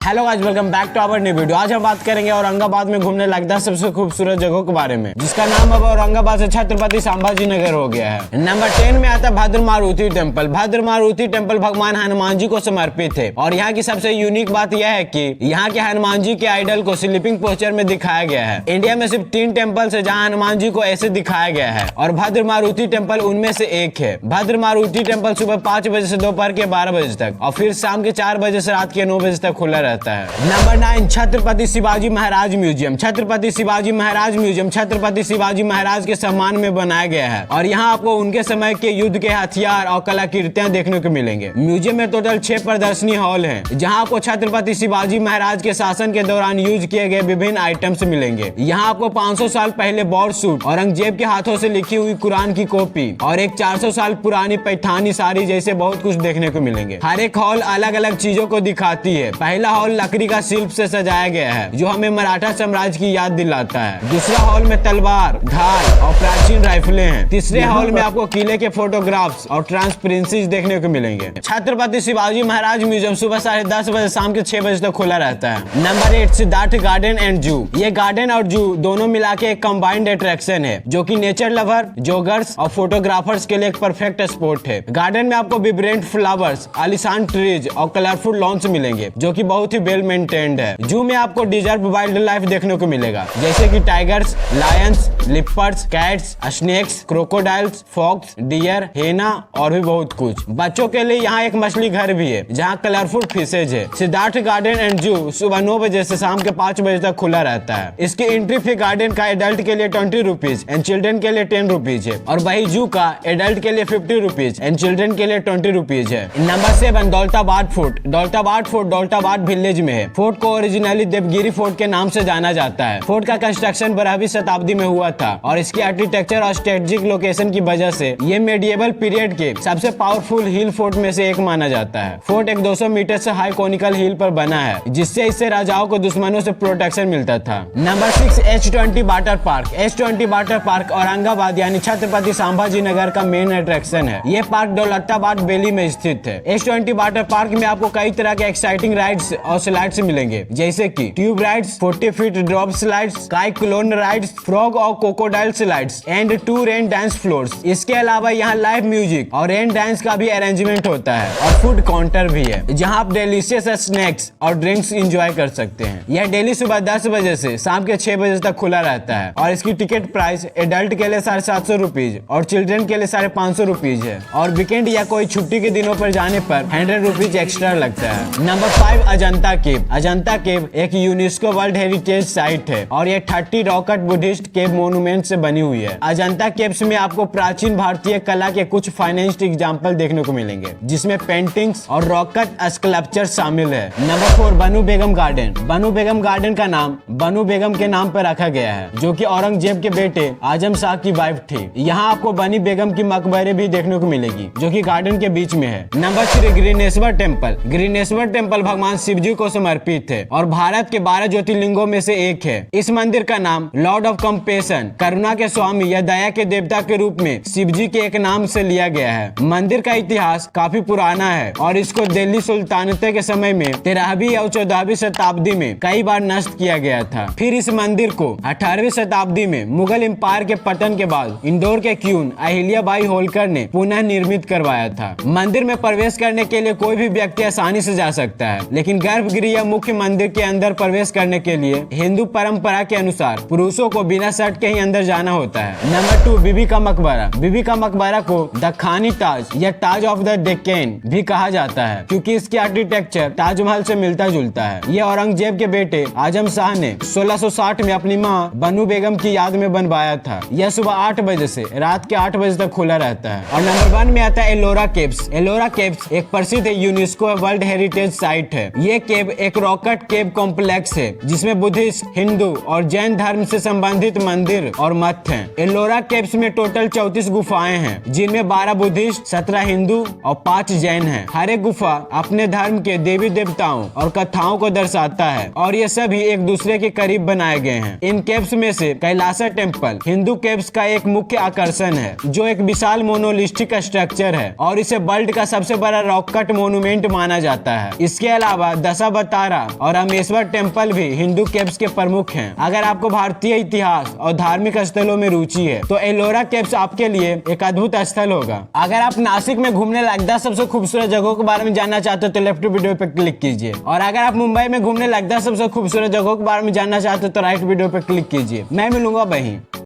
Hello guys, welcome back to our new video. आज हम बात करेंगे औरंगाबाद में घूमने लायक 10 सबसे खूबसूरत जगहों के बारे में, जिसका नाम अब औरंगाबाद से छत्रपति संभाजी नगर हो गया है। नंबर 10 में आता है भद्र मारुति टेम्पल। भद्र मारुति टेम्पल भगवान हनुमान जी को समर्पित है और यहाँ की सबसे यूनिक बात यह है कि यहाँ के हनुमान जी के आइडल को स्लीपिंग पोस्चर में दिखाया गया है। इंडिया में सिर्फ 3 टेम्पल है जहाँ हनुमान जी को ऐसे दिखाया गया है और भद्र मारुति टेम्पल उनमें से एक है। भद्र मारुति टेम्पल सुबह 5 बजे से दोपहर के 12 बजे तक और फिर शाम के 4 बजे से रात के 9 बजे तक खुला रहता है। Number 9 Chhatrapati Shivaji Maharaj museum. Chhatrapati Shivaji Maharaj museum Chhatrapati Shivaji Maharaj के सम्मान में बनाया गया है और यहाँ आपको उनके समय के युद्ध के हथियार और कलाकृतियां देखने को मिलेंगे। म्यूजियम में टोटल 6 प्रदर्शनी हॉल हैं, जहाँ आपको छत्रपति शिवाजी महाराज के शासन के दौरान यूज किए गए विभिन्न आइटम्स मिलेंगे। यहाँ आपको 500 साल पहले बॉर्ड सूट, औरंगजेब के हाथों से लिखी हुई कुरान की कॉपी और एक 400 साल पुरानी पैठानी साड़ी जैसे बहुत कुछ देखने को मिलेंगे। हर एक हॉल अलग अलग चीजों को दिखाती है। पहला हॉल लकड़ी का शिल्प से सजाया गया है जो हमें मराठा साम्राज्य की याद दिलाता है। दूसरा हॉल में तलवार, ढाल और प्राचीन राइफलें हैं। तीसरे हॉल में आपको किले के फोटोग्राफ्स और ट्रांसपेरेंसीज देखने को मिलेंगे। छत्रपति शिवाजी महाराज म्यूजियम सुबह 10:30 बजे शाम के 6 बजे तक खुला रहता है। नंबर 8 सिद्धार्थ गार्डन एंड जू। ये गार्डन और जू दोनों मिला के एक कंबाइंड अट्रैक्शन है जो कि नेचर लवर, जॉगर्स और फोटोग्राफर्स के लिए एक परफेक्ट स्पॉट है। गार्डन में आपको विब्रेंट फ्लावर्स, आलीशान ट्रीज और कलरफुल लॉन्स मिलेंगे जो कि बहुत ही वेल मेंटेन्ड है। जू में आपको डिजर्व वाइल्ड लाइफ देखने को मिलेगा जैसे कि tigers, lions, leopards, cats, snakes, crocodiles, fox, deer, hyena और भी बहुत कुछ। बच्चों के लिए यहाँ एक मछली घर भी है जहाँ कलरफुल फिशेज है। सिद्धार्थ गार्डन एंड जू सुबह 9 बजे से शाम के 5 बजे तक खुला रहता है। इसकी एंट्री फी गार्डन का एडल्ट के लिए 20 रुपीज एंड चिल्ड्रन के लिए 10 रुपीज है और वही जू का एडल्ट के लिए 50 रुपीज एंड चिल्ड्रन के लिए 20 रुपीज है। Number 7 Daulatabad fort. Daulatabad fort Daulatabad village में है। फोर्ट को ओरिजिनली देवगिरी फोर्ट के नाम से जाना जाता है। फोर्ट का कंस्ट्रक्शन 12वीं शताब्दी में हुआ था और इसकी आर्किटेक्चर और स्ट्रेटेजिक लोकेशन की वजह से ये मेडिएवल पीरियड के सबसे पावरफुल हिल फोर्ट में से एक माना जाता है। फोर्ट एक 200 मीटर से हाई कोनिकल हिल पर बना है जिससे इससे राजाओं को दुश्मनों से प्रोटेक्शन मिलता था। Number 6 H20 water park. H20 water park Aurangabad यानी छत्रपति संभाजी नगर का मेन अट्रैक्शन है। ये पार्क दौलताबाद वैली में स्थित है। H20 वाटर पार्क में आपको कई तरह के एक्साइटिंग राइड्स और स्लाइड्स मिलेंगे जैसे कि tube rides, 40 feet drop slides, cyclone rides, frog और crocodile slides and 2 rain dance floors. इसके अलावा यहाँ लाइव म्यूजिक और रेन डांस का भी अरेंजमेंट होता है और फूड काउंटर भी है जहाँ आप डिलीशियस स्नैक्स और ड्रिंक्स एंजॉय कर सकते हैं। यह डेली सुबह 10 बजे से शाम के 6 बजे तक खुला रहता है और इसकी टिकट प्राइस एडल्ट के लिए 750 रुपीज और चिल्ड्रन के लिए 550 रुपीज है और वीकेंड या कोई छुट्टी के दिनों पर जाने पर 100 रुपीज एक्स्ट्रा लगता है। नंबर 5 अजंता केव। अजंता केव एक यूनेस्को वर्ल्ड हेरिटेज साइट है और ये 30 रॉकेट बुद्धिस्ट केव मोन्यूमेंट से बनी हुई है। अजंता केव्स में आपको प्राचीन भारतीय कला के कुछ फाइनेंस्ड एग्जाम्पल देखने को मिलेंगे जिसमें पेंटिंग्स और रॉकेट स्कल्पचर शामिल है। नंबर 4 बनु बेगम गार्डन। बनु बेगम गार्डन का नाम बनु बेगम के नाम पर रखा गया है जो कि औरंगजेब के बेटे आजम शाह की वाइफ थी। यहाँ आपको बनी बेगम की मकबरे भी देखने को मिलेगी जो कि गार्डन के बीच में है। Number 3 Grishneshwar temple. Grishneshwar temple भगवान शिव जी को समर्पित है और भारत के 12 ज्योतिर्लिंगों में से एक है। इस मंदिर का नाम लॉर्ड ऑफ कंपेशन, करुणा के स्वामी या दया के देवता के रूप में शिव जी के एक नाम से लिया गया है। मंदिर का इतिहास काफी पुराना है और इसको दिल्ली सुल्तानते के समय में 13वीं और 14वीं शताब्दी में कई बार नष्ट किया गया था। फिर इस मंदिर को 18वीं शताब्दी में मुगल एम्पायर के पतन के बाद इंदौर के क्वीन अहिल्याबाई होलकर ने पुनः निर्मित करवाया था। मंदिर में प्रवेश करने के लिए कोई भी व्यक्ति आसानी से जा सकता है, लेकिन गर्भगृह या मुख्य मंदिर के अंदर प्रवेश करने के लिए हिंदू परंपरा के अनुसार पुरुषों को बिना शर्ट के ही अंदर जाना होता है। नंबर 2 बीबी का मकबरा। बीबी का मकबरा को दक्खानी ताज या ताज ऑफ द डेक्कन भी कहा जाता है क्योंकि इसकी आर्किटेक्चर ताजमहल से मिलता जुलता है। यह औरंगजेब के बेटे आजम शाह ने 1660 में अपनी मां बनु बेगम की याद में बनवाया था। यह सुबह 8 बजे से रात के 8 बजे तक खुला रहता है। और नंबर 1 में आता है एलोरा केव्स। एलोरा केव्स एक प्रसिद्ध यूनेस्को वर्ल्ड हेरिटेज साइट है। ये केव एक रॉकेट केव कॉम्प्लेक्स है जिसमें बुद्धिस्ट, हिंदू और जैन धर्म से संबंधित मंदिर और मठ हैं। एलोरा केव्स में टोटल 34 गुफाएं हैं जिनमें 12 बुद्धिस्ट, 17 हिंदू और 5 जैन हैं। हर एक गुफा अपने धर्म के देवी देवताओं और कथाओं को दर्शाता है और ये सभी एक दूसरे के करीब बनाए गए हैं। इन केव्स में से कैलासा टेम्पल हिंदू केव्स का एक मुख्य आकर्षण है जो एक विशाल मोनोलिस्टिक स्ट्रक्चर है और इसे वर्ल्ड का सबसे बड़ा रॉकेट मोन्यूमेंट माना जाता है। इसके अलावा दशावतारा और रामेश्वर टेम्पल भी हिंदू केव्स के प्रमुख हैं। अगर आपको भारतीय इतिहास और धार्मिक स्थलों में रुचि है तो एलोरा केव्स आपके लिए एक अद्भुत स्थल होगा। अगर आप नासिक में घूमने लायक 10 सबसे खूबसूरत जगहों के बारे में जानना चाहते हो तो लेफ्ट वीडियो पे क्लिक कीजिए, और अगर आप मुंबई में घूमने लायक 10 सबसे खूबसूरत जगहों के बारे में जानना चाहते हो तो राइट वीडियो पे क्लिक कीजिए। मैं मिलूंगा वहीं।